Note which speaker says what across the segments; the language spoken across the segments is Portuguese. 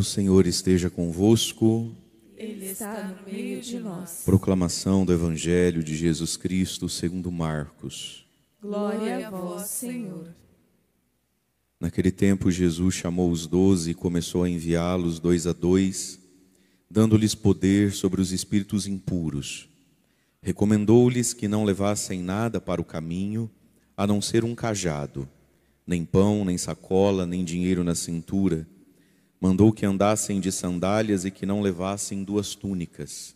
Speaker 1: O Senhor esteja convosco.
Speaker 2: Ele está no meio de nós.
Speaker 1: Proclamação do Evangelho de Jesus Cristo segundo Marcos.
Speaker 2: Glória a vós, Senhor.
Speaker 1: Naquele tempo, Jesus chamou os 12 e começou a enviá-los 2 a 2, dando-lhes poder sobre os espíritos impuros. Recomendou-lhes que não levassem nada para o caminho, a não ser um cajado, nem pão, nem sacola, nem dinheiro na cintura. Mandou que andassem de sandálias e que não levassem 2 túnicas.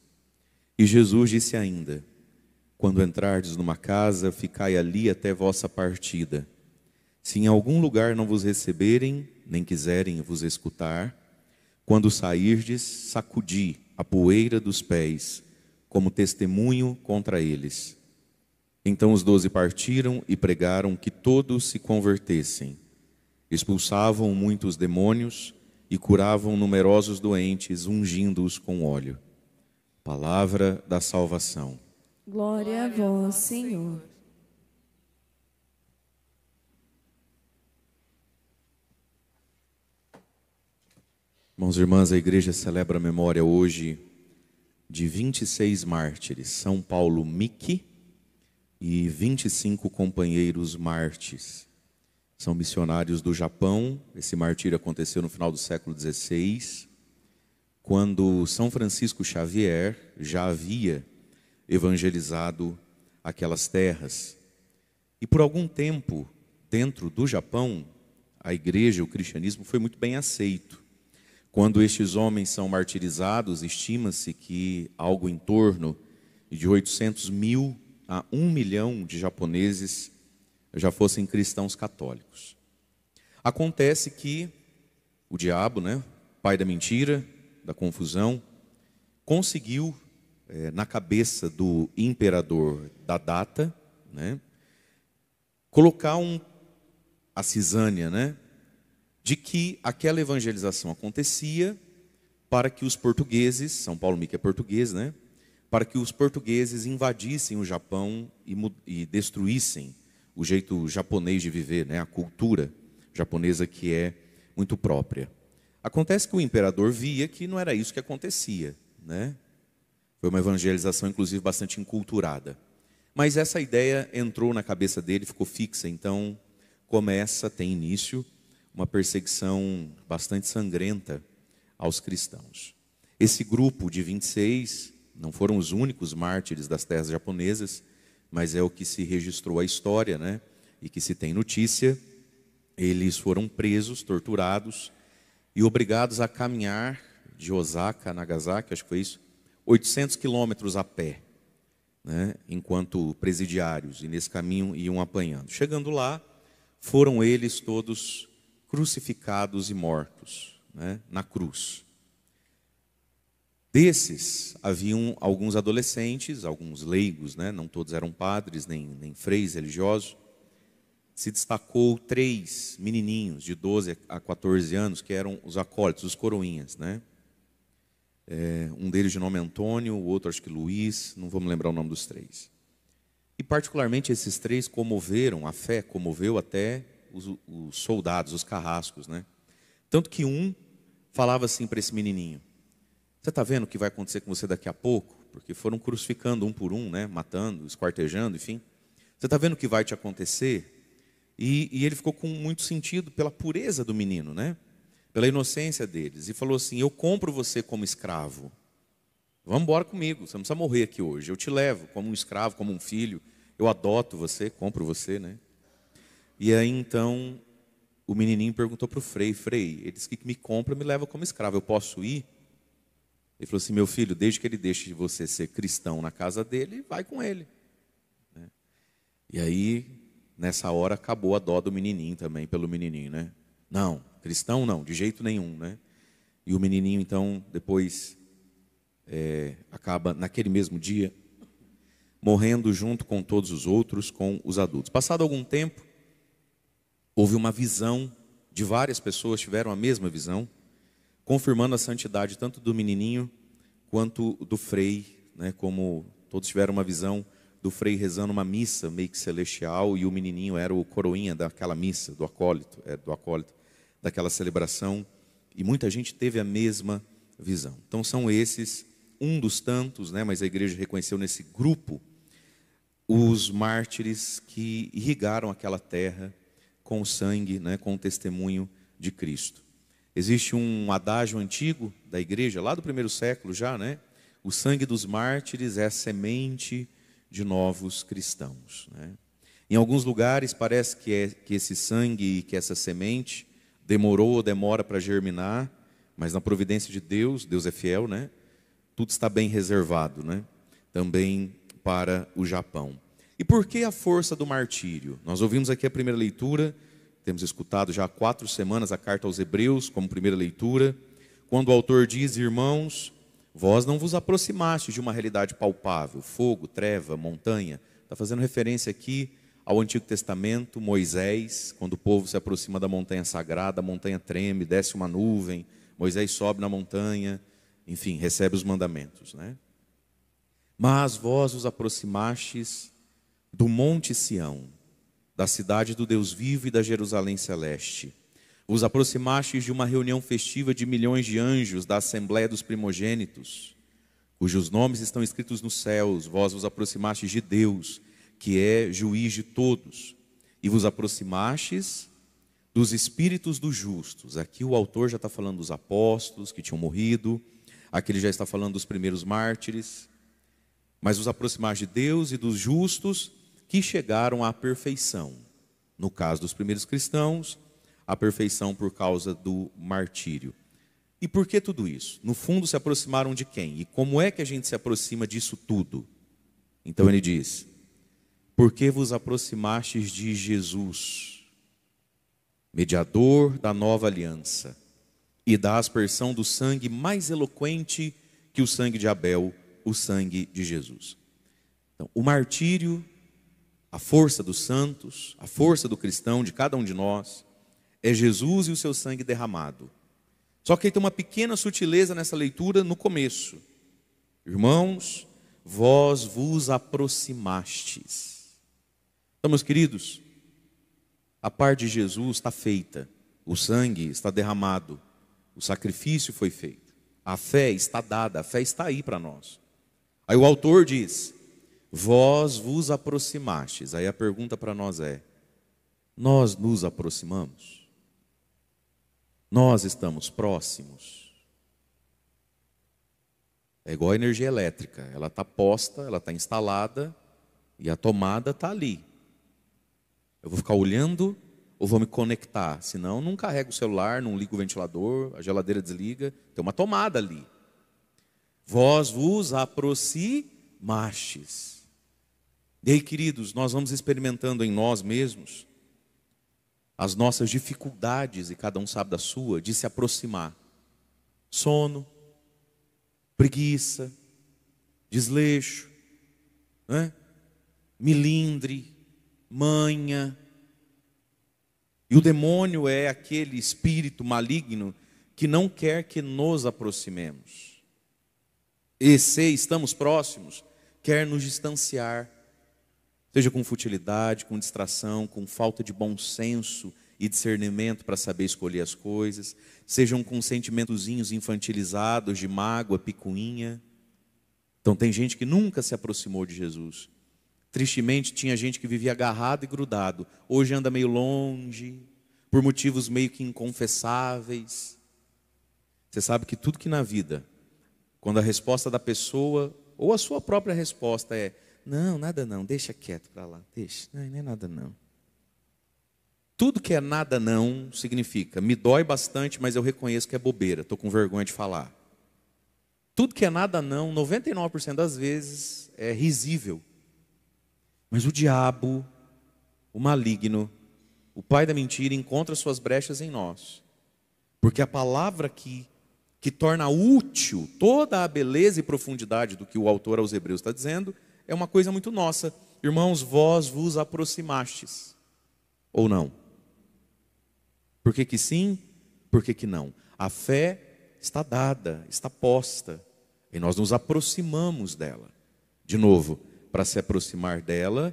Speaker 1: E Jesus disse ainda: quando entrardes numa casa, ficai ali até vossa partida. Se em algum lugar não vos receberem, nem quiserem vos escutar, quando sairdes, sacudi a poeira dos pés, como testemunho contra eles. Então os 12 partiram e pregaram que todos se convertessem. Expulsavam muitos demônios e curavam numerosos doentes, ungindo-os com óleo. Palavra da salvação.
Speaker 2: Glória a vós, Senhor.
Speaker 1: Irmãos e irmãs, a igreja celebra a memória hoje de 26 mártires, São Paulo Miki e 25 companheiros mártires. São missionários do Japão. Esse martírio aconteceu no final do século XVI, quando São Francisco Xavier já havia evangelizado aquelas terras. E por algum tempo, dentro do Japão, a igreja, o cristianismo foi muito bem aceito. Quando estes homens são martirizados, estima-se que algo em torno de 800 mil a 1 milhão de japoneses já fossem cristãos católicos. Acontece que o diabo, pai da mentira, da confusão, conseguiu, na cabeça do imperador da data, colocar a cisânia, de que aquela evangelização acontecia para que os portugueses, São Paulo Miki é português, para que os portugueses invadissem o Japão e destruíssem o jeito japonês de viver, a cultura japonesa que é muito própria. Acontece que o imperador via que não era isso que acontecia, Foi uma evangelização, inclusive, bastante enculturada. Mas essa ideia entrou na cabeça dele, ficou fixa, então tem início uma perseguição bastante sangrenta aos cristãos. Esse grupo de 26 não foram os únicos mártires das terras japonesas, mas é o que se registrou a história, e que se tem notícia. Eles foram presos, torturados e obrigados a caminhar de Osaka a Nagasaki, acho que foi isso, 800 quilômetros a pé, enquanto presidiários, e nesse caminho iam apanhando. Chegando lá, foram eles todos crucificados e mortos, na cruz. Desses, haviam alguns adolescentes, alguns leigos, não todos eram padres, nem freios religiosos. Se destacou 3 menininhos de 12 a 14 anos, que eram os acólitos, os coroinhas. Um deles de nome Antônio, o outro acho que Luiz, não vou me lembrar o nome dos 3. E particularmente esses 3 comoveram, a fé comoveu até os soldados, os carrascos. Tanto que um falava assim para esse menininho: você está vendo o que vai acontecer com você daqui a pouco? Porque foram crucificando um por um, matando, esquartejando, enfim. Você está vendo o que vai te acontecer? E ele ficou com muito sentido pela pureza do menino, pela inocência deles. E falou assim: eu compro você como escravo. Vamos embora comigo, você não precisa morrer aqui hoje. Eu te levo como um escravo, como um filho. Eu adoto você, compro você, E aí então o menininho perguntou para o frei: ele disse que me compra, me leva como escravo, eu posso ir? Ele falou assim: meu filho, desde que ele deixe de você ser cristão na casa dele, vai com ele. E aí, nessa hora, acabou a dó do menininho também, pelo menininho, Não, cristão não, de jeito nenhum, E o menininho então, depois, acaba naquele mesmo dia, morrendo junto com todos os outros, com os adultos. Passado algum tempo, houve uma visão de várias pessoas, tiveram a mesma visão, confirmando a santidade tanto do menininho quanto do frei, como todos tiveram uma visão do frei rezando uma missa meio que celestial, e o menininho era o coroinha daquela missa, do acólito daquela celebração E muita gente teve a mesma visão. Então são esses, um dos tantos, né, mas a igreja reconheceu nesse grupo, os mártires que irrigaram aquela terra com o sangue, né, com o testemunho de Cristo. Existe um adágio antigo da igreja, lá do primeiro século já, né? O sangue dos mártires é a semente de novos cristãos, né? Em alguns lugares parece que esse sangue, que essa semente demorou ou demora para germinar, mas na providência de Deus, Deus é fiel, né? Tudo está bem reservado, né? Também para o Japão. E por que a força do martírio? Nós ouvimos aqui a primeira leitura, temos escutado já há 4 semanas a carta aos Hebreus como primeira leitura, quando o autor diz: irmãos, vós não vos aproximastes de uma realidade palpável, fogo, treva, montanha. Está fazendo referência aqui ao Antigo Testamento, Moisés, quando o povo se aproxima da montanha sagrada, a montanha treme, desce uma nuvem, Moisés sobe na montanha, enfim, recebe os mandamentos, né? Mas vós vos aproximastes do Monte Sião, da cidade do Deus vivo e da Jerusalém celeste. Vos aproximastes de uma reunião festiva de milhões de anjos, da Assembleia dos Primogênitos, cujos nomes estão escritos nos céus. Vós vos aproximastes de Deus, que é juiz de todos, e vos aproximastes dos espíritos dos justos. Aqui o autor já está falando dos apóstolos que tinham morrido, aqui ele já está falando dos primeiros mártires, mas vos aproximastes de Deus e dos justos que chegaram à perfeição. No caso dos primeiros cristãos, a perfeição por causa do martírio. E por que tudo isso? No fundo, se aproximaram de quem? E como é que a gente se aproxima disso tudo? Então ele diz: porque vos aproximastes de Jesus, mediador da nova aliança, e da aspersão do sangue mais eloquente que o sangue de Abel, o sangue de Jesus. Então, o martírio, a força dos santos, a força do cristão, de cada um de nós, é Jesus e o seu sangue derramado. Só que aí tem uma pequena sutileza nessa leitura no começo. Irmãos, vós vos aproximastes. Então, meus queridos, a parte de Jesus está feita, o sangue está derramado, o sacrifício foi feito, a fé está dada, a fé está aí para nós. Aí o autor diz: vós vos aproximastes. Aí a pergunta para nós é: nós nos aproximamos? Nós estamos próximos? É igual a energia elétrica, ela está posta, ela está instalada e a tomada está ali. Eu vou ficar olhando ou vou me conectar? Senão não carrego o celular, não ligo o ventilador, a geladeira desliga, tem uma tomada ali. Vós vos aproximastes. E aí, queridos, nós vamos experimentando em nós mesmos as nossas dificuldades, e cada um sabe da sua, de se aproximar. Sono, preguiça, desleixo, né? Milindre, manha. E o demônio é aquele espírito maligno que não quer que nos aproximemos. E se estamos próximos, quer nos distanciar. Seja com futilidade, com distração, com falta de bom senso e discernimento para saber escolher as coisas. Sejam com sentimentozinhos infantilizados de mágoa, picuinha. Então tem gente que nunca se aproximou de Jesus. Tristemente tinha gente que vivia agarrado e grudado. Hoje anda meio longe, por motivos meio que inconfessáveis. Você sabe que tudo que na vida, quando a resposta da pessoa, ou a sua própria resposta é: não, nada não, deixa quieto para lá, deixa, não é nada não. Tudo que é nada não significa: me dói bastante, mas eu reconheço que é bobeira, estou com vergonha de falar. Tudo que é nada não, 99% das vezes é risível. Mas o diabo, o maligno, o pai da mentira, encontra suas brechas em nós. Porque a palavra que torna útil toda a beleza e profundidade do que o autor aos Hebreus está dizendo, é uma coisa muito nossa. Irmãos, vós vos aproximastes. Ou não? Por que sim? Por que não? A fé está dada, está posta. E nós nos aproximamos dela. De novo, para se aproximar dela,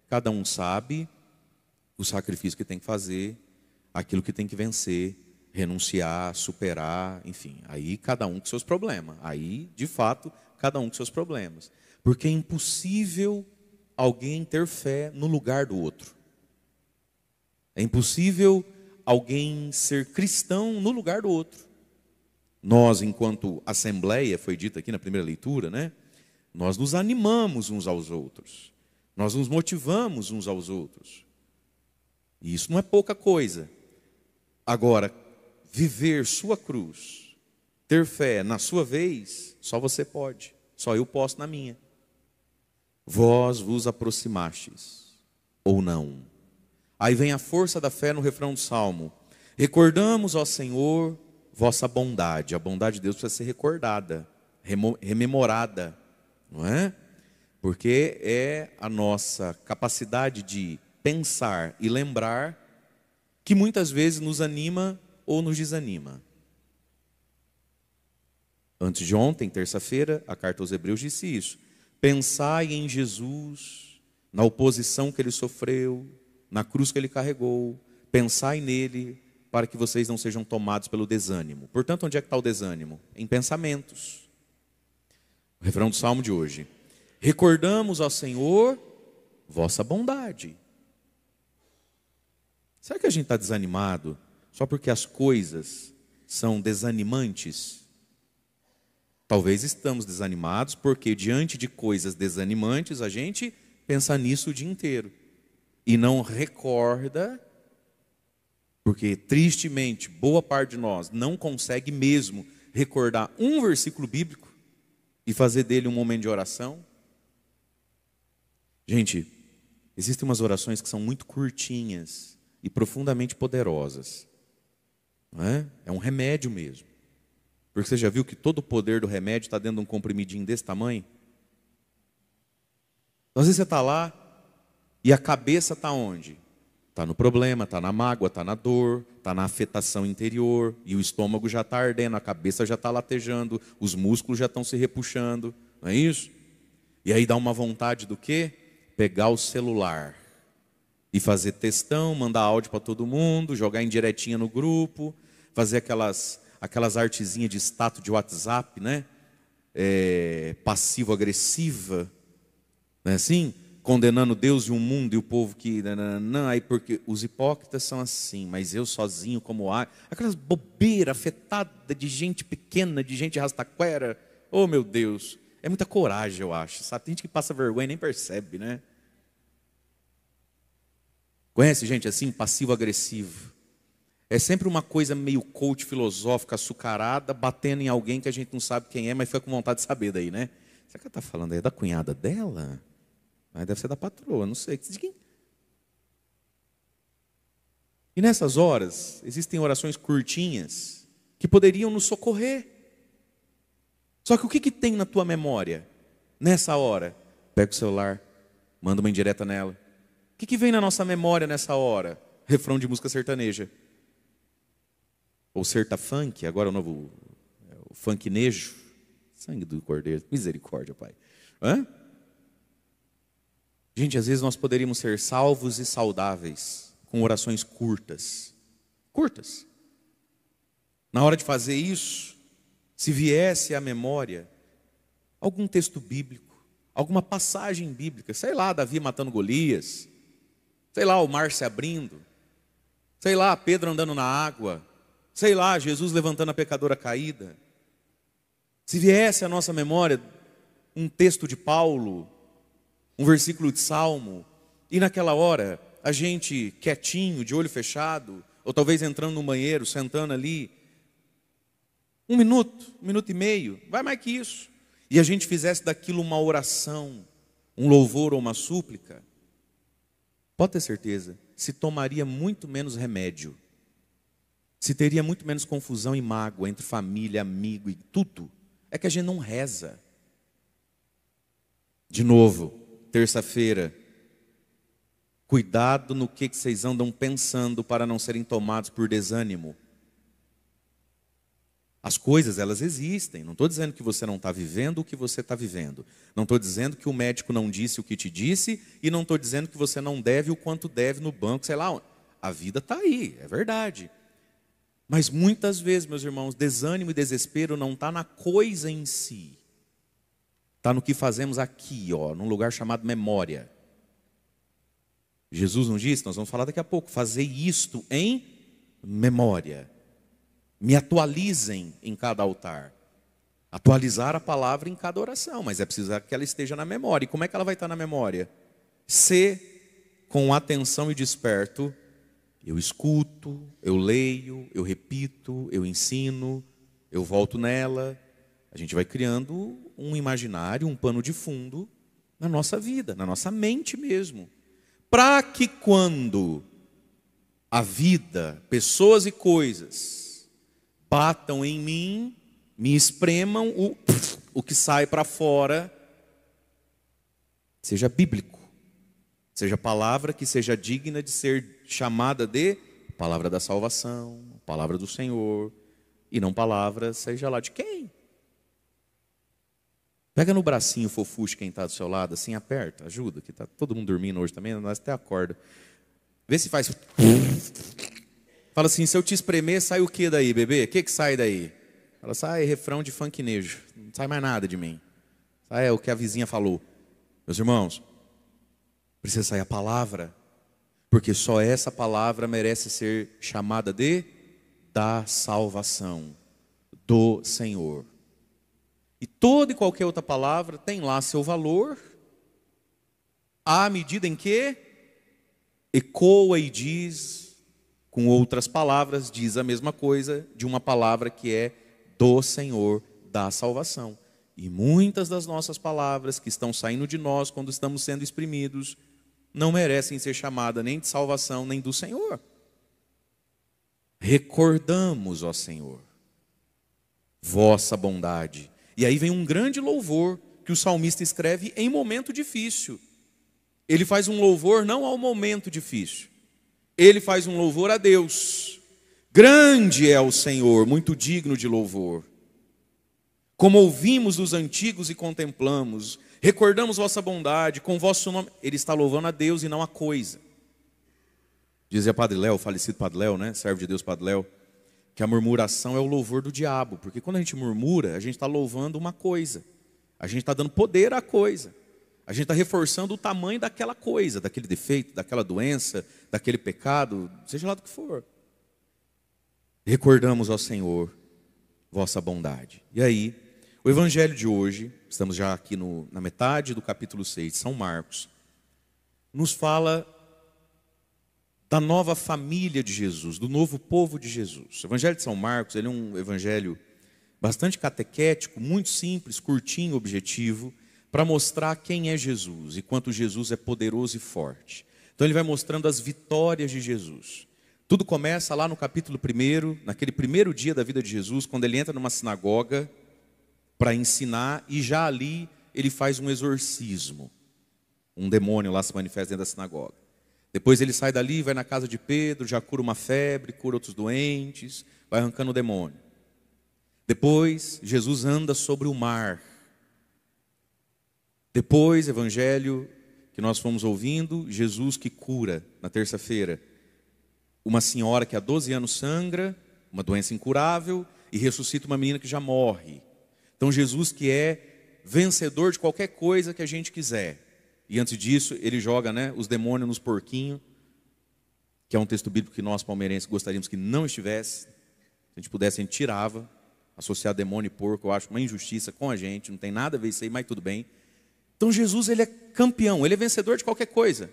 Speaker 1: cada um sabe o sacrifício que tem que fazer, aquilo que tem que vencer, renunciar, superar, enfim. Aí cada um com seus problemas. Aí, de fato, cada um com seus problemas. Porque é impossível alguém ter fé no lugar do outro. É impossível alguém ser cristão no lugar do outro. Nós, enquanto assembleia, foi dito aqui na primeira leitura, né? Nós nos animamos uns aos outros. Nós nos motivamos uns aos outros. E isso não é pouca coisa. Agora, viver sua cruz, ter fé na sua vez, só você pode. Só eu posso na minha. Vós vos aproximastes, ou não. Aí vem a força da fé no refrão do Salmo. Recordamos, ó Senhor, vossa bondade. A bondade de Deus precisa ser recordada, rememorada, não é? Porque é a nossa capacidade de pensar e lembrar que muitas vezes nos anima ou nos desanima. Antes de ontem, terça-feira, a carta aos Hebreus disse isso. Pensai em Jesus, na oposição que ele sofreu, na cruz que ele carregou. Pensai nele para que vocês não sejam tomados pelo desânimo. Portanto, onde é que está o desânimo? Em pensamentos. O refrão do Salmo de hoje. Recordamos ao Senhor vossa bondade. Será que a gente está desanimado só porque as coisas são desanimantes? Talvez estamos desanimados porque diante de coisas desanimantes a gente pensa nisso o dia inteiro. E não recorda, porque tristemente boa parte de nós não consegue mesmo recordar um versículo bíblico e fazer dele um momento de oração. Gente, existem umas orações que são muito curtinhas e profundamente poderosas. Não é? É um remédio mesmo. Porque você já viu que todo o poder do remédio está dentro de um comprimidinho desse tamanho? Então, às vezes você está lá e a cabeça está onde? Está no problema, está na mágoa, está na dor, está na afetação interior. E o estômago já está ardendo, a cabeça já está latejando, os músculos já estão se repuxando. Não é isso? E aí dá uma vontade do quê? Pegar o celular e fazer textão, mandar áudio para todo mundo, jogar indiretinha no grupo, fazer aquelas artezinhas de status de WhatsApp, né? Passivo-agressiva, não é assim? Condenando Deus e o mundo e o povo que... Não, aí porque os hipócritas são assim, mas eu sozinho como aquelas bobeiras afetadas de gente pequena, de gente rastaquera. Oh, meu Deus, é muita coragem, eu acho, sabe? Tem gente que passa vergonha e nem percebe, né? Conhece gente assim, passivo-agressivo? É sempre uma coisa meio coach filosófica, açucarada, batendo em alguém que a gente não sabe quem é, mas fica com vontade de saber daí, né? Será que ela está falando aí da cunhada dela? Mas deve ser da patroa, não sei. De quem? E nessas horas, existem orações curtinhas que poderiam nos socorrer. Só que o que tem na tua memória nessa hora? Pega o celular, manda uma indireta nela. O que vem na nossa memória nessa hora? Refrão de música sertaneja. Ou serta funk, agora o novo o funknejo. Sangue do Cordeiro, misericórdia, Pai. Hã? Gente, às vezes nós poderíamos ser salvos e saudáveis com orações curtas. Curtas. Na hora de fazer isso, se viesse à memória algum texto bíblico, alguma passagem bíblica, sei lá, Davi matando Golias, sei lá, o mar se abrindo, sei lá, Pedro andando na água, sei lá, Jesus levantando a pecadora caída. Se viesse à nossa memória um texto de Paulo, um versículo de Salmo, e naquela hora, a gente quietinho, de olho fechado, ou talvez entrando no banheiro, sentando ali, 1 minuto, 1 minuto e meio, vai mais que isso, e a gente fizesse daquilo uma oração, um louvor ou uma súplica, pode ter certeza, se tomaria muito menos remédio, se teria muito menos confusão e mágoa entre família, amigo e tudo. É que a gente não reza. De novo, terça-feira, cuidado no que vocês andam pensando para não serem tomados por desânimo. As coisas, elas existem. Não estou dizendo que você não está vivendo o que você está vivendo. Não estou dizendo que o médico não disse o que te disse. E não estou dizendo que você não deve o quanto deve no banco, sei lá. A vida está aí, é verdade. Mas muitas vezes, meus irmãos, desânimo e desespero não está na coisa em si. Está no que fazemos aqui, num lugar chamado memória. Jesus nos disse, nós vamos falar daqui a pouco, fazer isto em memória. Me atualizem em cada altar. Atualizar a palavra em cada oração, mas é preciso que ela esteja na memória. E como é que ela vai estar na memória? Se, com atenção e desperto, eu escuto, eu leio, eu repito, eu ensino, eu volto nela. A gente vai criando um imaginário, um pano de fundo na nossa vida, na nossa mente mesmo. Para que quando a vida, pessoas e coisas batam em mim, me espremam, o que sai para fora seja bíblico, seja palavra que seja digna de ser chamada de palavra da salvação, palavra do Senhor, e não palavra seja lá de quem. Pega no bracinho fofucho quem está do seu lado, assim, aperta, ajuda, que está todo mundo dormindo hoje também, nós até acorda. Vê se faz. Fala assim, se eu te espremer, sai o que daí, bebê? O que sai daí? Ela sai refrão de funknejo, não sai mais nada de mim. Sai o que a vizinha falou. Meus irmãos, precisa sair a palavra, porque só essa palavra merece ser chamada de da salvação do Senhor. E toda e qualquer outra palavra tem lá seu valor, à medida em que ecoa e diz, com outras palavras, diz a mesma coisa de uma palavra que é do Senhor da salvação. E muitas das nossas palavras que estão saindo de nós quando estamos sendo exprimidos, não merecem ser chamadas nem de salvação, nem do Senhor. Recordamos, ó Senhor, vossa bondade. E aí vem um grande louvor que o salmista escreve em momento difícil. Ele faz um louvor não ao momento difícil. Ele faz um louvor a Deus. Grande é o Senhor, muito digno de louvor. Como ouvimos dos antigos e contemplamos, recordamos vossa bondade, com vosso nome. Ele está louvando a Deus e não a coisa. Dizia Padre Léo, o falecido Padre Léo, né? Servo de Deus Padre Léo, que a murmuração é o louvor do diabo, porque quando a gente murmura, a gente está louvando uma coisa, a gente está dando poder à coisa, a gente está reforçando o tamanho daquela coisa, daquele defeito, daquela doença, daquele pecado, seja lá do que for. Recordamos ao Senhor vossa bondade. E aí, o evangelho de hoje, estamos já aqui na metade do capítulo 6 de São Marcos, nos fala da nova família de Jesus, do novo povo de Jesus. O evangelho de São Marcos, ele é um evangelho bastante catequético, muito simples, curtinho, objetivo, para mostrar quem é Jesus e quanto Jesus é poderoso e forte. Então ele vai mostrando as vitórias de Jesus. Tudo começa lá no capítulo 1, naquele primeiro dia da vida de Jesus, quando ele entra numa sinagoga para ensinar, e já ali ele faz um exorcismo. Um demônio lá se manifesta dentro da sinagoga. Depois ele sai dali, vai na casa de Pedro, já cura uma febre, cura outros doentes, vai arrancando o demônio. Depois, Jesus anda sobre o mar. Depois, evangelho que nós fomos ouvindo, Jesus que cura, na terça-feira, uma senhora que há 12 anos sangra, uma doença incurável, e ressuscita uma menina que já morre. Então, Jesus que é vencedor de qualquer coisa que a gente quiser. E antes disso, ele joga, os demônios nos porquinhos, que é um texto bíblico que nós, palmeirenses, gostaríamos que não estivesse. Se a gente pudesse, a gente tirava. Associar demônio e porco, eu acho uma injustiça com a gente, não tem nada a ver isso aí, mas tudo bem. Então Jesus, ele é campeão, ele é vencedor de qualquer coisa.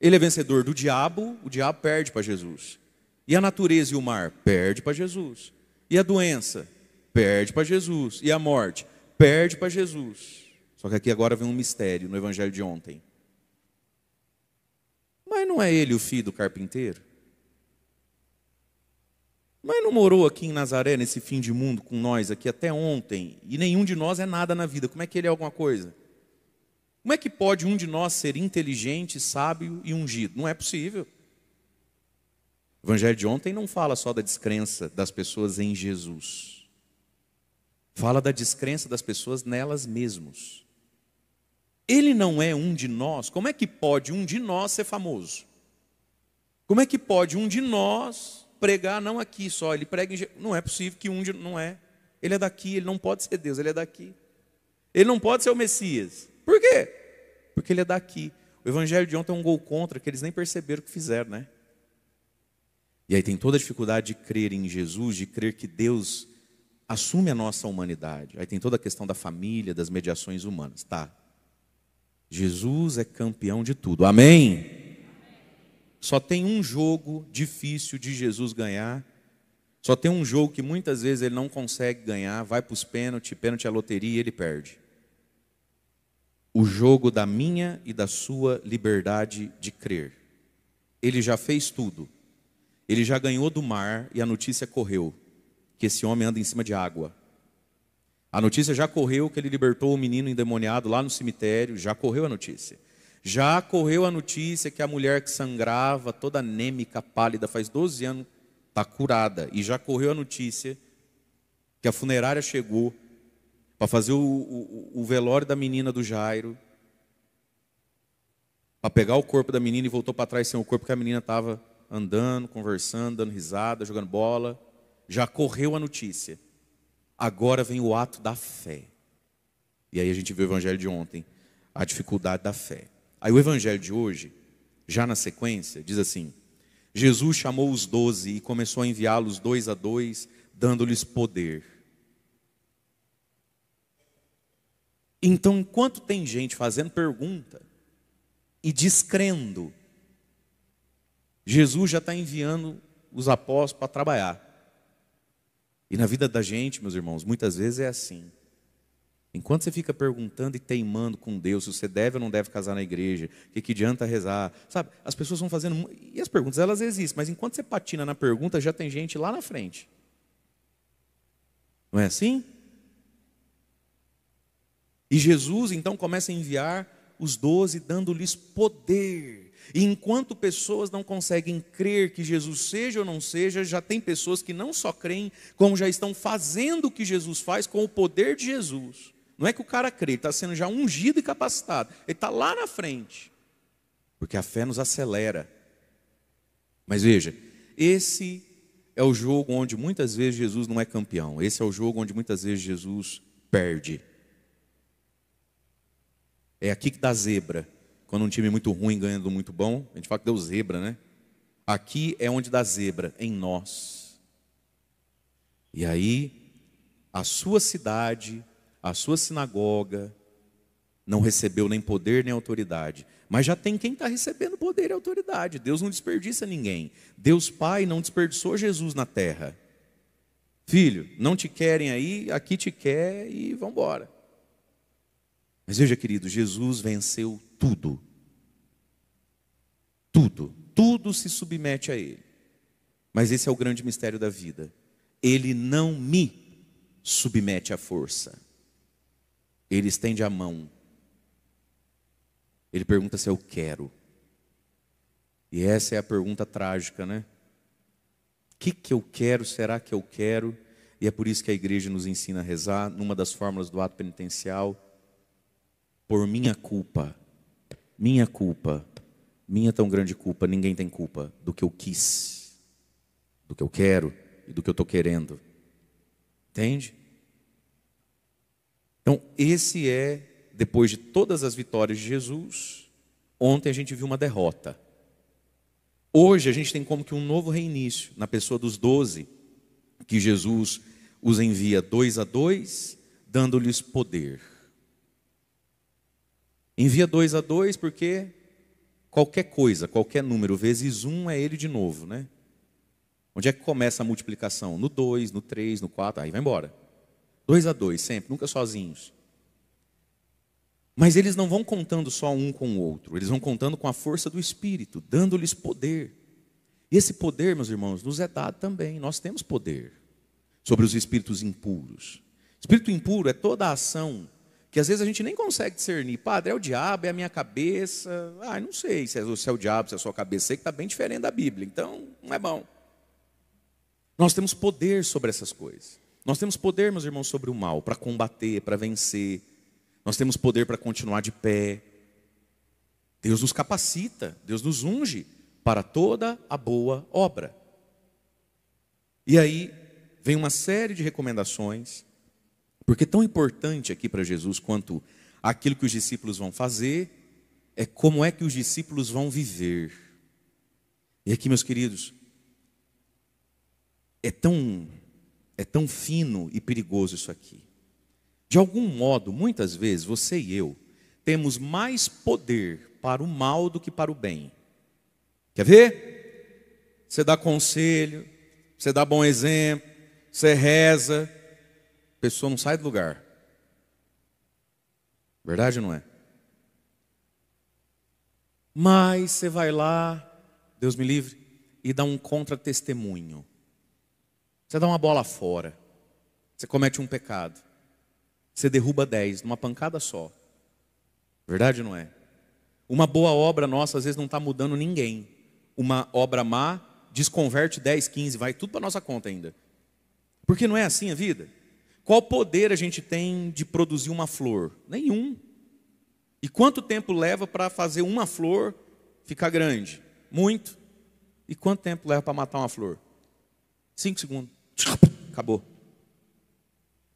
Speaker 1: Ele é vencedor do diabo, o diabo perde para Jesus. E a natureza e o mar, perde para Jesus. E a doença, perde para Jesus. E a morte, perde para Jesus. Só que aqui agora vem um mistério no evangelho de ontem. Mas não é ele o filho do carpinteiro? Mas não morou aqui em Nazaré, nesse fim de mundo, com nós aqui até ontem, e nenhum de nós é nada na vida. Como é que ele é alguma coisa? Como é que pode um de nós ser inteligente, sábio e ungido? Não é possível. O evangelho de ontem não fala só da descrença das pessoas em Jesus. Fala da descrença das pessoas nelas mesmas. Ele não é um de nós. Como é que pode um de nós ser famoso? Como é que pode um de nós pregar não aqui só, ele prega não é possível que não é. Ele é daqui, ele não pode ser Deus, ele é daqui. Ele não pode ser o Messias. Por quê? Porque ele é daqui. O evangelho de ontem é um gol contra, que eles nem perceberam o que fizeram, né? E aí tem toda a dificuldade de crer em Jesus, de crer que Deus assume a nossa humanidade. Aí tem toda a questão da família, das mediações humanas. Tá. Jesus é campeão de tudo. Amém? Só tem um jogo difícil de Jesus ganhar. Só tem um jogo que muitas vezes ele não consegue ganhar. Vai para os pênaltis, pênalti é loteria e ele perde. O jogo da minha e da sua liberdade de crer. Ele já fez tudo. Ele já ganhou do mar e a notícia correu que esse homem anda em cima de água. A notícia já correu que ele libertou o menino endemoniado lá no cemitério, já correu a notícia. Já correu a notícia que a mulher que sangrava, toda anêmica, pálida, faz 12 anos, está curada. E já correu a notícia que a funerária chegou para fazer o velório da menina do Jairo, para pegar o corpo da menina e voltou para trás sem o corpo, porque a menina estava andando, conversando, dando risada, jogando bola. Já correu a notícia. Agora vem o ato da fé. E aí a gente vê o evangelho de ontem, a dificuldade da fé. Aí o evangelho de hoje, já na sequência, diz assim: Jesus chamou os 12 e começou a enviá-los 2 a 2, dando-lhes poder. Então, enquanto tem gente fazendo pergunta e descrendo, Jesus já está enviando os apóstolos para trabalhar. E na vida da gente, meus irmãos, muitas vezes é assim. Enquanto você fica perguntando e teimando com Deus se você deve ou não deve casar na igreja, o que adianta rezar, sabe? As pessoas vão fazendo, e as perguntas elas existem, mas enquanto você patina na pergunta, já tem gente lá na frente. Não é assim? E Jesus então começa a enviar os 12, dando-lhes poder. E enquanto pessoas não conseguem crer que Jesus seja ou não seja, já tem pessoas que não só creem, como já estão fazendo o que Jesus faz com o poder de Jesus. Não é que o cara crê, ele está sendo já ungido e capacitado. Ele está lá na frente. Porque a fé nos acelera. Mas veja, esse é o jogo onde muitas vezes Jesus não é campeão. Esse é o jogo onde muitas vezes Jesus perde. É aqui que dá zebra. Quando um time é muito ruim ganha do muito bom, a gente fala que deu zebra, né? Aqui é onde dá zebra, em nós. E aí, a sua cidade, a sua sinagoga, não recebeu nem poder nem autoridade. Mas já tem quem está recebendo poder e autoridade. Deus não desperdiça ninguém. Deus Pai não desperdiçou Jesus na terra. Filho, não te querem aí, aqui te quer e vamos embora. Mas veja, querido, Jesus venceu tudo. Tudo. Tudo se submete a Ele. Mas esse é o grande mistério da vida. Ele não me submete à força. Ele estende a mão. Ele pergunta se eu quero. E essa é a pergunta trágica, né? O que eu quero? Será que eu quero? E é por isso que a igreja nos ensina a rezar, numa das fórmulas do ato penitencial, por minha culpa, minha tão grande culpa, ninguém tem culpa do que eu quis, do que eu quero e do que eu estou querendo. Entende? Então, esse é, depois de todas as vitórias de Jesus, ontem a gente viu uma derrota. Hoje a gente tem como que um novo reinício, na pessoa dos 12, que Jesus os envia 2 a 2, dando-lhes poder. Envia 2 a 2 porque qualquer coisa, qualquer número vezes 1 é ele de novo, né? Onde é que começa a multiplicação? No 2, no 3, no 4, aí vai embora. 2 a 2 sempre, nunca sozinhos. Mas eles não vão contando só um com o outro, eles vão contando com a força do Espírito, dando-lhes poder. E esse poder, meus irmãos, nos é dado também. Nós temos poder sobre os espíritos impuros. Espírito impuro é toda a ação que às vezes a gente nem consegue discernir. Padre, é o diabo, é a minha cabeça. Não sei se é o diabo, se é a sua cabeça. Sei que está bem diferente da Bíblia, então não é bom. Nós temos poder sobre essas coisas. Nós temos poder, meus irmãos, sobre o mal, para combater, para vencer. Nós temos poder para continuar de pé. Deus nos capacita, Deus nos unge para toda a boa obra. E aí vem uma série de recomendações, porque tão importante aqui para Jesus quanto aquilo que os discípulos vão fazer, é como é que os discípulos vão viver. E aqui, meus queridos, é tão fino e perigoso isso aqui. De algum modo, muitas vezes, você e eu temos mais poder para o mal do que para o bem. Quer ver? Você dá conselho, você dá bom exemplo, você reza, a pessoa não sai do lugar. Verdade ou não é? Mas você vai lá, Deus me livre, e dá um contra-testemunho. Você dá uma bola fora. Você comete um pecado. Você derruba 10 numa pancada só. Verdade ou não é? Uma boa obra nossa às vezes não está mudando ninguém. Uma obra má desconverte 10, 15, vai tudo para nossa conta ainda. Porque não é assim a vida? Qual poder a gente tem de produzir uma flor? Nenhum. E quanto tempo leva para fazer uma flor ficar grande? Muito. E quanto tempo leva para matar uma flor? 5 segundos. Acabou.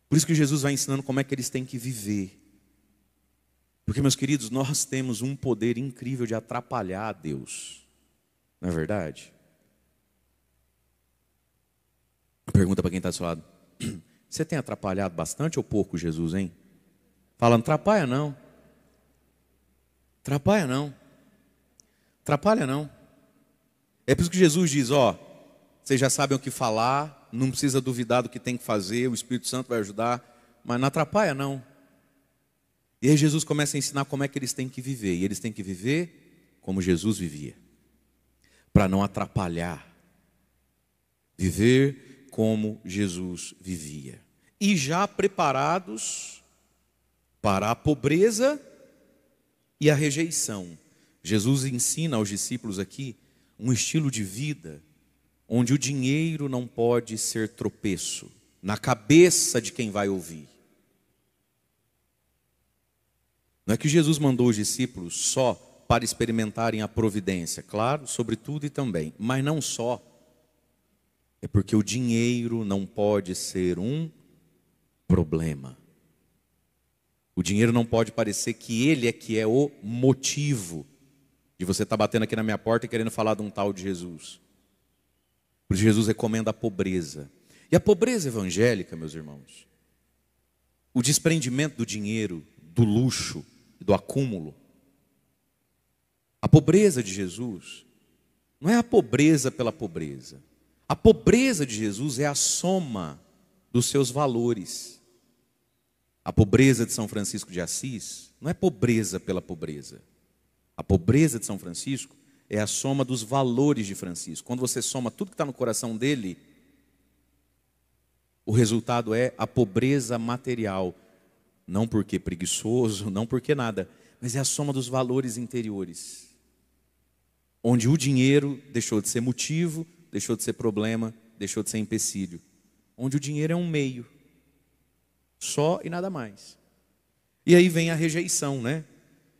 Speaker 1: Por isso que Jesus vai ensinando como é que eles têm que viver. Porque, meus queridos, nós temos um poder incrível de atrapalhar a Deus. Não é verdade? Pergunta para quem está do seu lado. Você tem atrapalhado bastante ou pouco Jesus, hein? Falando, atrapalha não. Atrapalha não. Atrapalha não. É por isso que Jesus diz, ó, vocês já sabem o que falar, não precisa duvidar do que tem que fazer, o Espírito Santo vai ajudar, mas não atrapalha não. E aí Jesus começa a ensinar como é que eles têm que viver. E eles têm que viver como Jesus vivia. Para não atrapalhar. Viver como Jesus vivia. E já preparados para a pobreza e a rejeição. Jesus ensina aos discípulos aqui um estilo de vida onde o dinheiro não pode ser tropeço na cabeça de quem vai ouvir. Não é que Jesus mandou os discípulos só para experimentarem a providência, claro, sobre tudo e também, mas não só. É porque o dinheiro não pode ser um problema. O dinheiro não pode parecer que ele é que é o motivo de você estar batendo aqui na minha porta e querendo falar de um tal de Jesus. Por isso Jesus recomenda a pobreza. E a pobreza evangélica, meus irmãos, o desprendimento do dinheiro, do luxo, do acúmulo. A pobreza de Jesus não é a pobreza pela pobreza. A pobreza de Jesus é a soma dos seus valores. A pobreza de São Francisco de Assis não é pobreza pela pobreza. A pobreza de São Francisco é a soma dos valores de Francisco. Quando você soma tudo que está no coração dele, o resultado é a pobreza material. Não porque preguiçoso, não porque nada, mas é a soma dos valores interiores. Onde o dinheiro deixou de ser motivo, deixou de ser problema, deixou de ser empecilho. Onde o dinheiro é um meio. Só e nada mais. E aí vem a rejeição, né?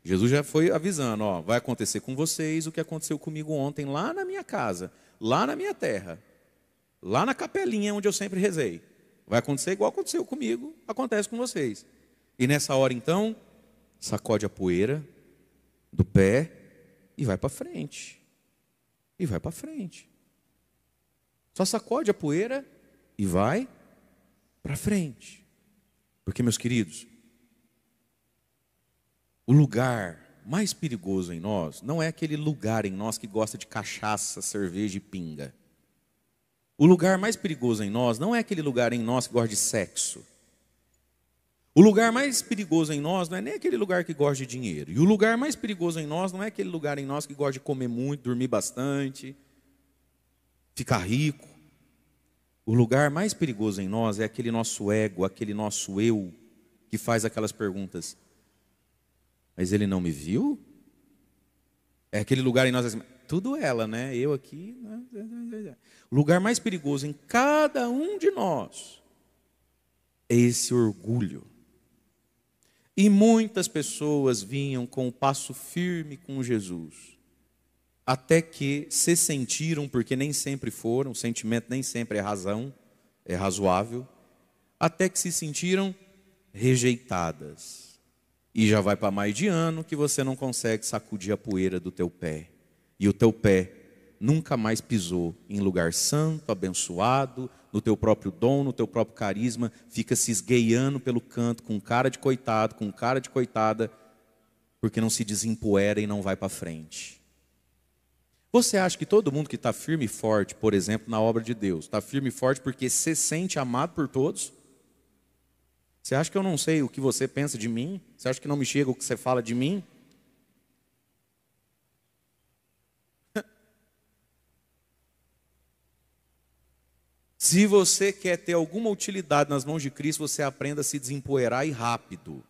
Speaker 1: Jesus já foi avisando, ó, vai acontecer com vocês o que aconteceu comigo ontem lá na minha casa, lá na minha terra, lá na capelinha onde eu sempre rezei. Vai acontecer igual aconteceu comigo, acontece com vocês. E nessa hora então, sacode a poeira do pé e vai para frente. E vai para frente. Só sacode a poeira e vai para frente. Porque, meus queridos, o lugar mais perigoso em nós não é aquele lugar em nós que gosta de cachaça, cerveja e pinga. O lugar mais perigoso em nós não é aquele lugar em nós que gosta de sexo. O lugar mais perigoso em nós não é nem aquele lugar que gosta de dinheiro. E o lugar mais perigoso em nós não é aquele lugar em nós que gosta de comer muito, dormir bastante, ficar rico. O lugar mais perigoso em nós é aquele nosso ego, aquele nosso eu, que faz aquelas perguntas. Mas ele não me viu? É aquele lugar em nós, assim, tudo ela, né? Eu aqui. O lugar mais perigoso em cada um de nós é esse orgulho. E muitas pessoas vinham com o passo firme com Jesus. até que se sentiram, porque nem sempre foram, o sentimento nem sempre é razão, é razoável, até que se sentiram rejeitadas. E já vai para mais de ano que você não consegue sacudir a poeira do teu pé. E o teu pé nunca mais pisou em lugar santo, abençoado, no teu próprio dom, no teu próprio carisma, fica se esgueiando pelo canto, com cara de coitado, com cara de coitada, porque não se desempoeira e não vai para frente. Você acha que todo mundo que está firme e forte, por exemplo, na obra de Deus, está firme e forte porque se sente amado por todos? Você acha que eu não sei o que você pensa de mim? Você acha que não me chega o que você fala de mim? Se você quer ter alguma utilidade nas mãos de Cristo, você aprenda a se desempoeirar e rápido.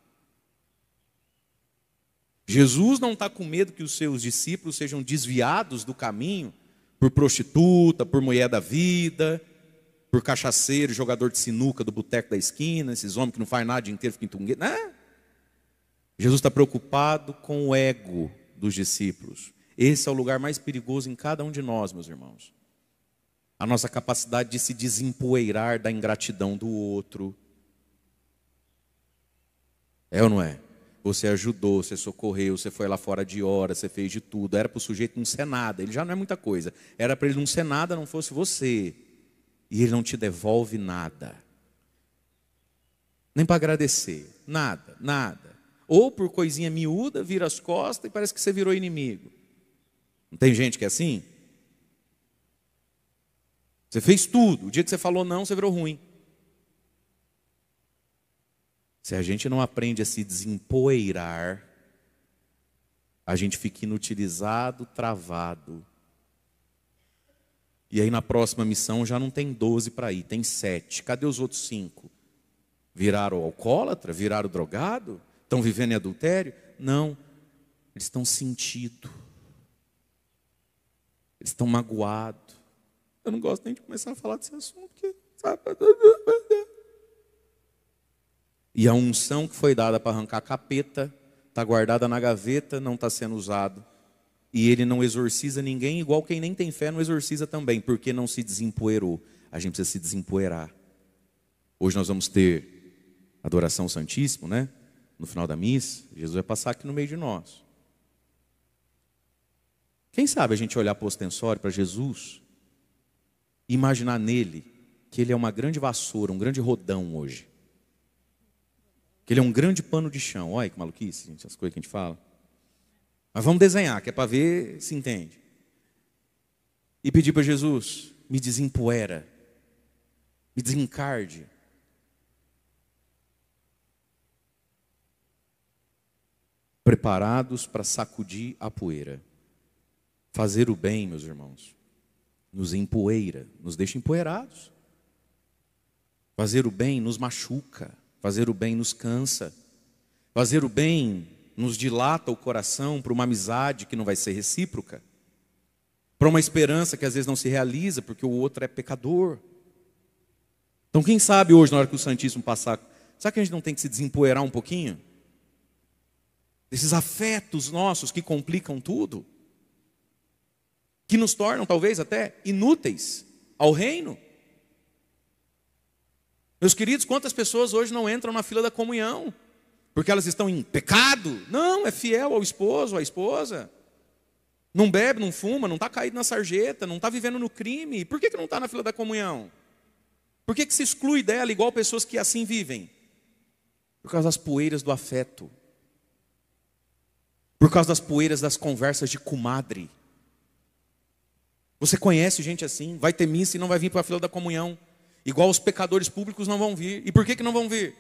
Speaker 1: Jesus não está com medo que os seus discípulos sejam desviados do caminho por prostituta, por mulher da vida, por cachaceiro, jogador de sinuca do boteco da esquina, esses homens que não fazem nada o dia inteiro, ficam entungueiros. Não. Jesus está preocupado com o ego dos discípulos. Esse é o lugar mais perigoso em cada um de nós, meus irmãos. A nossa capacidade de se desempoeirar da ingratidão do outro. É ou não é? Você ajudou, você socorreu, você foi lá fora de hora, você fez de tudo. Era para o sujeito não ser nada, ele já não é muita coisa. Era para ele não ser nada, não fosse você. E ele não te devolve nada. Nem para agradecer, nada, nada. Ou por coisinha miúda, vira as costas e parece que você virou inimigo. Não tem gente que é assim? Você fez tudo, o dia que você falou não, você virou ruim. Se a gente não aprende a se desempoeirar, a gente fica inutilizado, travado. E aí na próxima missão já não tem 12 para ir, tem 7. Cadê os outros 5? Viraram alcoólatra? Viraram drogado? Estão vivendo em adultério? Não, eles estão sentidos. Eles estão magoados. Eu não gosto nem de começar a falar desse assunto, porque sabe? E a unção que foi dada para arrancar capeta, está guardada na gaveta, não está sendo usado. E ele não exorciza ninguém, igual quem nem tem fé não exorciza também, porque não se desempoeirou. A gente precisa se desempoeirar. Hoje nós vamos ter adoração ao Santíssimo, né? No final da missa, Jesus vai passar aqui no meio de nós. Quem sabe a gente olhar para o ostensório, para Jesus, e imaginar nele que ele é uma grande vassoura, um grande rodão hoje. Que ele é um grande pano de chão. Olha que maluquice, gente, as coisas que a gente fala. Mas vamos desenhar, que é para ver se entende. E pedir para Jesus, me desempoeira, me desencarde. Preparados para sacudir a poeira. Fazer o bem, meus irmãos, nos empoeira, nos deixa empoeirados. Fazer o bem nos machuca. Fazer o bem nos cansa. Fazer o bem nos dilata o coração para uma amizade que não vai ser recíproca. Para uma esperança que às vezes não se realiza porque o outro é pecador. Então quem sabe hoje, na hora que o Santíssimo passar, sabe que a gente não tem que se desempoeirar um pouquinho? Esses afetos nossos que complicam tudo. Que nos tornam talvez até inúteis ao reino. Meus queridos, quantas pessoas hoje não entram na fila da comunhão? Porque elas estão em pecado? Não, é fiel ao esposo, à esposa. Não bebe, não fuma, não está caído na sarjeta, não está vivendo no crime. Por que não está na fila da comunhão? Por que se exclui dela igual pessoas que assim vivem? Por causa das poeiras do afeto. Por causa das poeiras das conversas de comadre. Você conhece gente assim, vai ter missa e não vai vir para a fila da comunhão. Igual os pecadores públicos não vão vir. E por que não vão vir?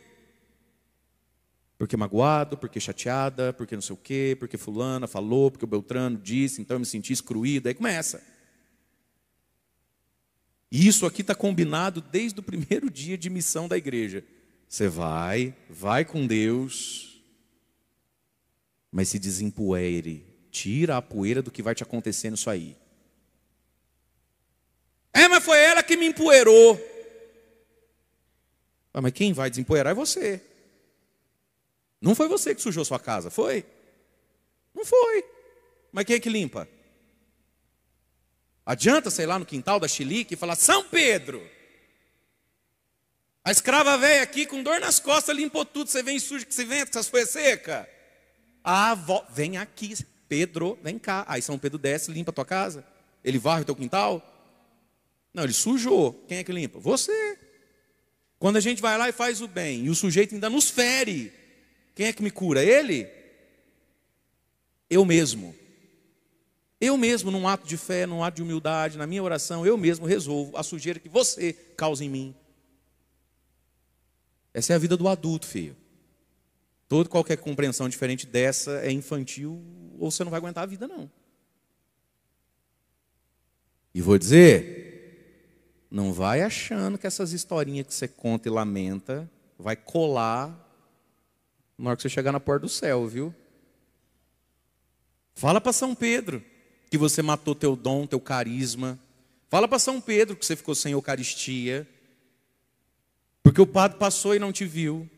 Speaker 1: Porque magoado, porque chateada, porque não sei o quê, porque fulana falou, porque o Beltrano disse, então eu me senti excluído. Aí começa. E isso aqui está combinado desde o primeiro dia de missão da igreja. Você vai com Deus, mas se desempoeire. Tira a poeira do que vai te acontecer nisso aí. Mas foi ela que me empoeirou. Mas quem vai desempoeirar é você. Não foi você que sujou sua casa, foi? Não foi. Mas quem é que limpa? Adianta, sei lá, no quintal da Chilique e falar: São Pedro, a escrava velha aqui com dor nas costas limpou tudo, você vem sujo que se venta, que essas folhas secas. Vem aqui, Pedro, vem cá. Aí São Pedro desce, limpa a tua casa. Ele varre o teu quintal. Não, ele sujou. Quem é que limpa? Você. Quando a gente vai lá e faz o bem, e o sujeito ainda nos fere, quem é que me cura? Ele? Eu mesmo. Eu mesmo, num ato de fé, num ato de humildade, na minha oração, eu mesmo resolvo a sujeira que você causa em mim. Essa é a vida do adulto, filho. Toda qualquer compreensão diferente dessa é infantil, ou você não vai aguentar a vida, não. E vou dizer, não vai achando que essas historinhas que você conta e lamenta vai colar na hora que você chegar na porta do céu, viu? Fala para São Pedro que você matou teu dom, teu carisma. Fala para São Pedro que você ficou sem Eucaristia. Porque o padre passou e não te viu.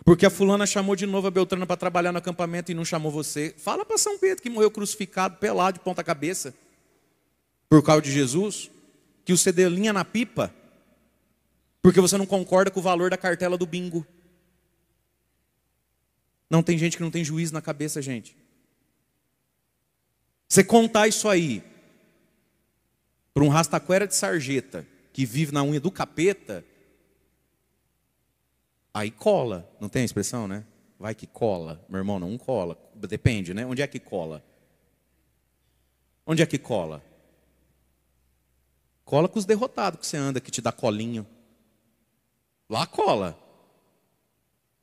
Speaker 1: Porque a fulana chamou de novo a Beltrana para trabalhar no acampamento e não chamou você. Fala para São Pedro que morreu crucificado, pelado, de ponta cabeça, por causa de Jesus. Que você deu linha na pipa, porque você não concorda com o valor da cartela do bingo. Não tem gente que não tem juízo na cabeça, gente. Você contar isso aí para um rastaquera de sarjeta que vive na unha do capeta, aí cola. Não tem a expressão, né? Vai que cola. Meu irmão, não cola. Depende, né? Onde é que cola? Onde é que cola? Cola com os derrotados que você anda, que te dá colinho. Lá cola.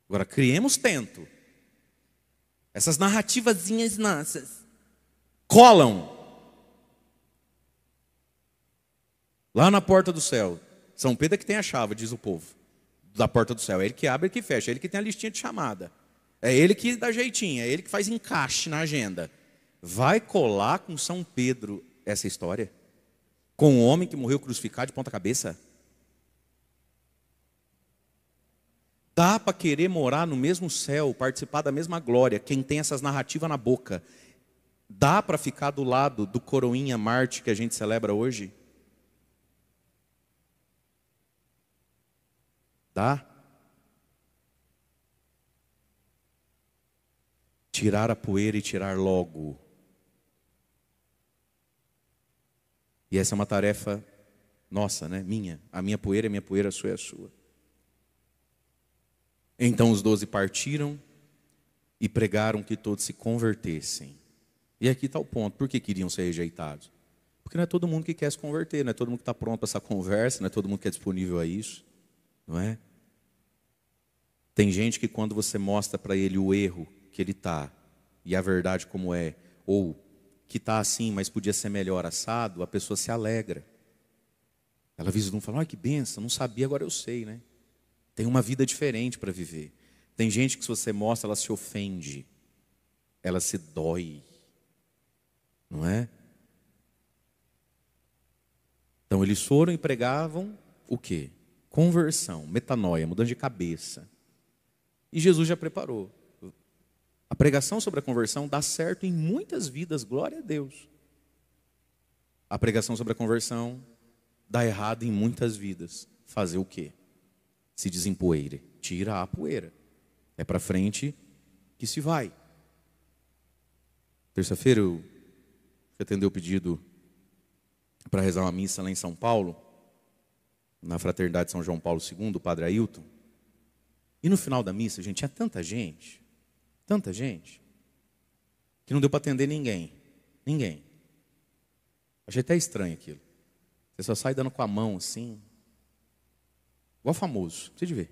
Speaker 1: Agora, criemos tento. Essas narrativazinhas nossas colam. Lá na porta do céu. São Pedro é que tem a chave, diz o povo, da porta do céu. É ele que abre e que fecha. É ele que tem a listinha de chamada. É ele que dá jeitinho. É ele que faz encaixe na agenda. Vai colar com São Pedro essa história? Com um homem que morreu crucificado de ponta cabeça? Dá para querer morar no mesmo céu, participar da mesma glória, quem tem essas narrativas na boca. Dá para ficar do lado do coroinha Marte que a gente celebra hoje? Dá? Tirar a poeira e tirar logo. E essa é uma tarefa nossa, né? Minha. A minha poeira é minha poeira, a sua é a sua. Então os 12 partiram e pregaram que todos se convertessem. E aqui está o ponto. Por que queriam ser rejeitados? Porque não é todo mundo que quer se converter, não é todo mundo que está pronto para essa conversa, não é todo mundo que é disponível a isso. Não é? Tem gente que quando você mostra para ele o erro que ele está, e a verdade como é, ou que está assim, mas podia ser melhor assado, a pessoa se alegra. Ela visa um e fala: ai, que benção, não sabia, agora eu sei, né? Tem uma vida diferente para viver. Tem gente que se você mostra, ela se ofende, ela se dói, não é? Então eles foram e pregavam o quê? Conversão, metanoia, mudança de cabeça. E Jesus já preparou. A pregação sobre a conversão dá certo em muitas vidas, glória a Deus. A pregação sobre a conversão dá errado em muitas vidas. Fazer o quê? Se desempoeire, tira a poeira. É para frente que se vai. Terça-feira eu fui atender o pedido para rezar uma missa lá em São Paulo, na Fraternidade São João Paulo II, o Padre Ailton. E no final da missa, gente, tinha tanta gente, que não deu para atender ninguém. Ninguém. Achei até estranho aquilo. Você só sai dando com a mão assim, igual famoso, precisa de ver.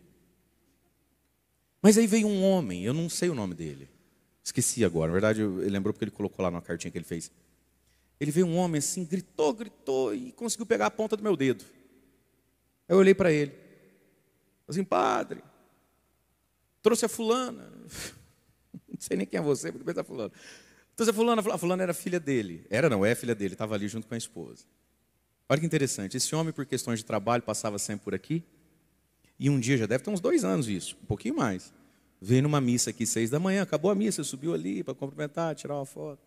Speaker 1: Mas aí veio um homem, eu não sei o nome dele, esqueci agora, na verdade ele lembrou porque ele colocou lá numa cartinha que ele fez. Ele veio um homem assim, gritou e conseguiu pegar a ponta do meu dedo. Aí eu olhei para ele, assim: padre, trouxe a fulana. Não sei nem quem é você, porque pensa fulana. Trouxe a fulana era filha dele. Era não, é filha dele, estava ali junto com a esposa. Olha que interessante, esse homem por questões de trabalho passava sempre por aqui. E um dia, já deve ter uns 2 anos isso, um pouquinho mais. Veio numa missa aqui 6 da manhã, acabou a missa, subiu ali para cumprimentar, tirar uma foto.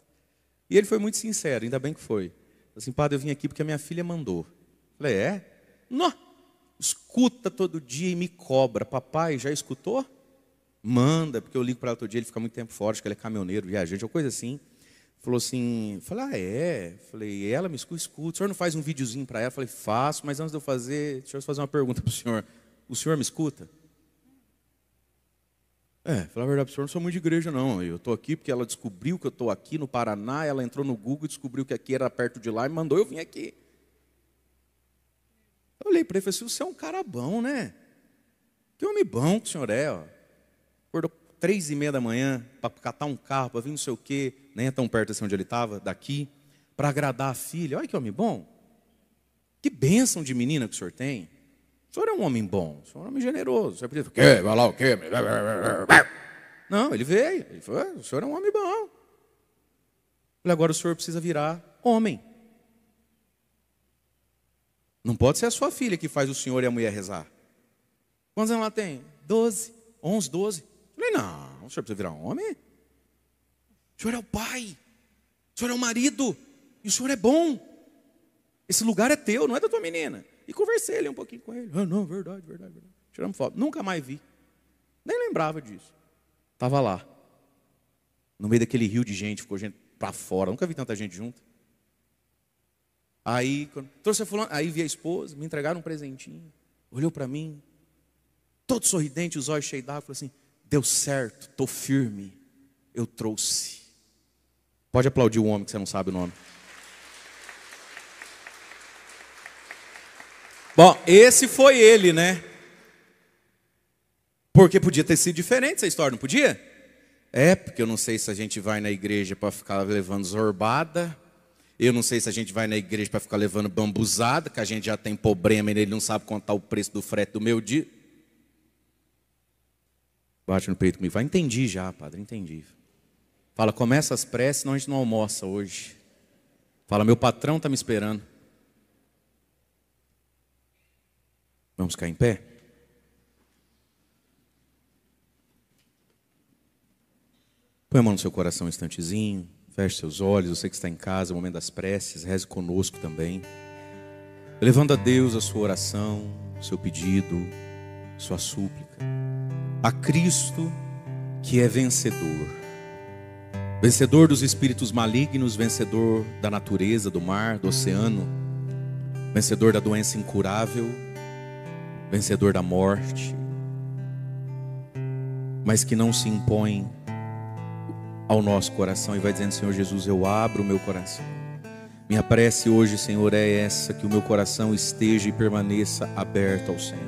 Speaker 1: E ele foi muito sincero, ainda bem que foi. assim, padre, eu vim aqui porque a minha filha mandou. Falei, é? Não, escuta todo dia e me cobra. Papai, já escutou? Manda, porque eu ligo para ela todo dia, ele fica muito tempo fora, acho que ele é caminhoneiro, viajante, ou coisa assim. Falou assim, falei, ah, é? Falei, ela me escuta, escuta. O senhor não faz um videozinho para ela? Falei, faço, mas antes de eu fazer, deixa eu fazer uma pergunta para o senhor. O senhor me escuta? Falar a verdade para o senhor, não sou muito de igreja, não. Eu estou aqui porque ela descobriu que eu estou aqui no Paraná, ela entrou no Google e descobriu que aqui era perto de lá e mandou eu vir aqui. Eu olhei para ele e falei assim, você é um cara bom, né? Que homem bom que o senhor é, ó. Acordou 3h30 da manhã para catar um carro, para vir não sei o quê, nem é tão perto assim onde ele estava, daqui, para agradar a filha. Olha que homem bom. Que bênção de menina que o senhor tem. O senhor é um homem bom, o senhor é um homem generoso. O senhor podia, o quê? Vai lá, o quê? Não, ele veio. Ele falou, o senhor é um homem bom. Falei, agora o senhor precisa virar homem. Não pode ser a sua filha que faz o senhor e a mulher rezar. Quantos anos ela tem? 12, 11, 12. Falei, não, o senhor precisa virar homem. O senhor é o pai. O senhor é o marido. E o senhor é bom. Esse lugar é teu, não é da tua menina. E conversei ali um pouquinho com ele. Ah, não, verdade. Tiramos foto. Nunca mais vi. Nem lembrava disso. Estava lá. No meio daquele rio de gente, ficou gente para fora. Nunca vi tanta gente junto. Aí, quando trouxe a fulana, aí vi a esposa, me entregaram um presentinho. Olhou para mim, todo sorridente, os olhos cheios d'água, falou assim, deu certo, estou firme, eu trouxe. Pode aplaudir o homem que você não sabe o nome. Bom, esse foi ele, né? Porque podia ter sido diferente essa história, não podia? Porque eu não sei se a gente vai na igreja para ficar levando zorbada. Eu não sei se a gente vai na igreja para ficar levando bambuzada, que a gente já tem problema e ele não sabe contar o preço do frete do meu dia. Bate no peito comigo. Fala, entendi já, padre, entendi. Fala, começa as preces, senão a gente não almoça hoje. Fala, meu patrão está me esperando. Vamos ficar em pé? Põe a mão no seu coração um instantezinho. Feche seus olhos, você que está em casa, o momento das preces, reze conosco também. Levando a Deus a sua oração, o seu pedido, sua súplica. A Cristo que é vencedor. Vencedor dos espíritos malignos, vencedor da natureza, do mar, do oceano. Vencedor da doença incurável, vencedor da morte. Mas que não se impõe ao nosso coração e vai dizendo, Senhor Jesus, eu abro o meu coração. Minha prece hoje, Senhor, é essa, que o meu coração esteja e permaneça aberto ao Senhor.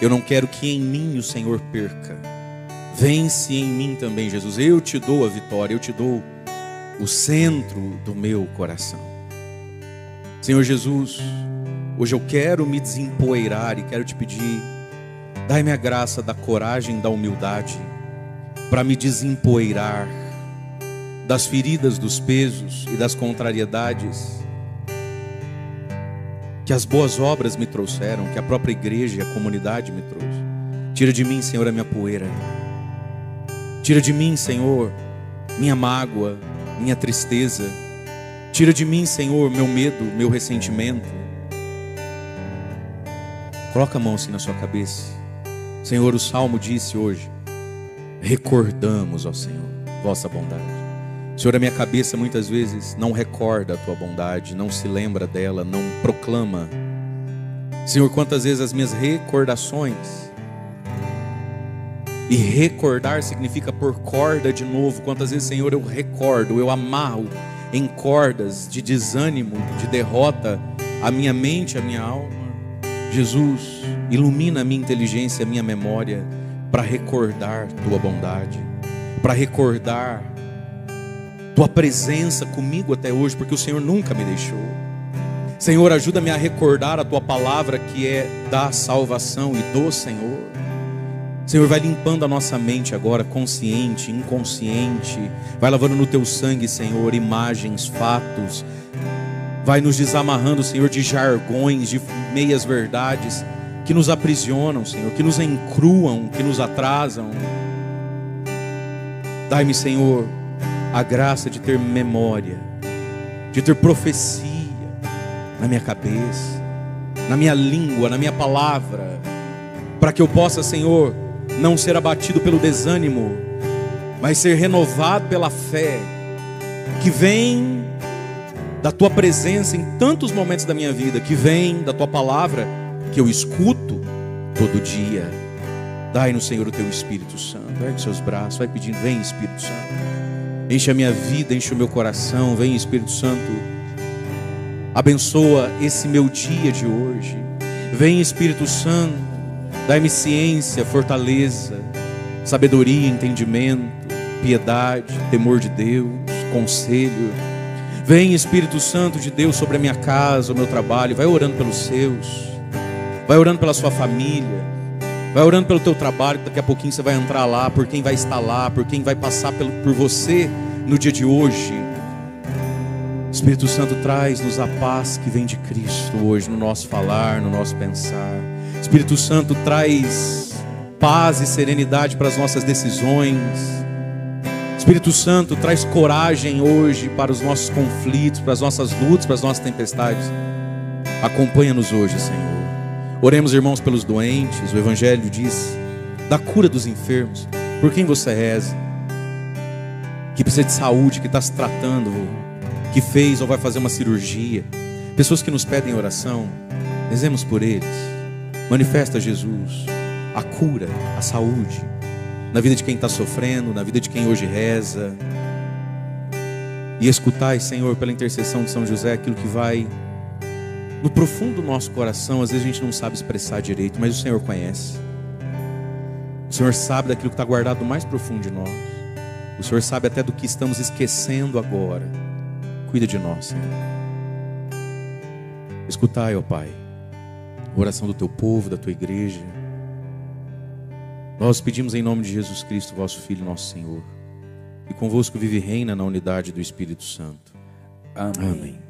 Speaker 1: Eu não quero que em mim o Senhor perca. Vence em mim também, Jesus. Eu te dou a vitória, eu te dou o centro do meu coração. Senhor Jesus, hoje eu quero me desempoeirar e quero te pedir, dai-me a graça da coragem, da humildade, para me desempoeirar das feridas, dos pesos e das contrariedades que as boas obras me trouxeram, que a própria igreja e a comunidade me trouxe. Tira de mim, Senhor, a minha poeira. Tira de mim, Senhor, minha mágoa, minha tristeza. Tira de mim, Senhor, meu medo, meu ressentimento. Coloca a mão assim na sua cabeça. Senhor, o Salmo disse hoje, recordamos, ó Senhor, vossa bondade. Senhor, a minha cabeça muitas vezes não recorda a tua bondade, não se lembra dela, não proclama. Senhor, quantas vezes as minhas recordações, e recordar significa pôr corda de novo. Quantas vezes, Senhor, eu recordo, eu amarro em cordas de desânimo, de derrota, a minha mente, a minha alma. Jesus, ilumina a minha inteligência, a minha memória, para recordar tua bondade, para recordar tua presença comigo até hoje, porque o Senhor nunca me deixou. Senhor, ajuda-me a recordar a tua palavra, que é da salvação e do Senhor. Senhor, vai limpando a nossa mente agora, consciente, inconsciente, vai lavando no teu sangue, Senhor, imagens, fatos, vai nos desamarrando, Senhor, de jargões, de meias verdades que nos aprisionam, Senhor, que nos encruam, que nos atrasam. Dai-me, Senhor, a graça de ter memória de ter profecia na minha cabeça, na minha língua, na minha palavra, para que eu possa, Senhor, não ser abatido pelo desânimo, mas ser renovado pela fé, que vem da Tua presença em tantos momentos da minha vida, que vem da Tua palavra, que eu escuto todo dia. Dai-nos, Senhor, o Teu Espírito Santo. Ergue seus braços, vai pedindo, vem Espírito Santo. Enche a minha vida, enche o meu coração, vem Espírito Santo. Abençoa esse meu dia de hoje. Vem Espírito Santo, dai-me ciência, fortaleza, sabedoria, entendimento, piedade, temor de Deus, conselho. Vem Espírito Santo de Deus sobre a minha casa, o meu trabalho. Vai orando pelos seus, vai orando pela sua família, vai orando pelo teu trabalho, daqui a pouquinho você vai entrar lá, por quem vai estar lá, por quem vai passar por você no dia de hoje. Espírito Santo, traz-nos a paz que vem de Cristo hoje, no nosso falar, no nosso pensar. Espírito Santo, traz paz e serenidade para as nossas decisões. Espírito Santo, traz coragem hoje para os nossos conflitos, para as nossas lutas, para as nossas tempestades. Acompanha-nos hoje, Senhor. Oremos, irmãos, pelos doentes. O Evangelho diz da cura dos enfermos. Por quem você reza? Que precisa de saúde, que está se tratando, que fez ou vai fazer uma cirurgia. Pessoas que nos pedem oração, rezemos por eles. Manifesta, Jesus, a cura, a saúde na vida de quem está sofrendo, na vida de quem hoje reza. E escutai, Senhor, pela intercessão de São José, aquilo que vai no profundo do nosso coração. Às vezes a gente não sabe expressar direito, mas o Senhor conhece. O Senhor sabe daquilo que está guardado no mais profundo de nós. O Senhor sabe até do que estamos esquecendo agora. Cuida de nós, Senhor. Escutai, ó Pai, a oração do Teu povo, da Tua igreja. Nós pedimos em nome de Jesus Cristo, vosso Filho, nosso Senhor, e convosco vive e reina na unidade do Espírito Santo. Amém.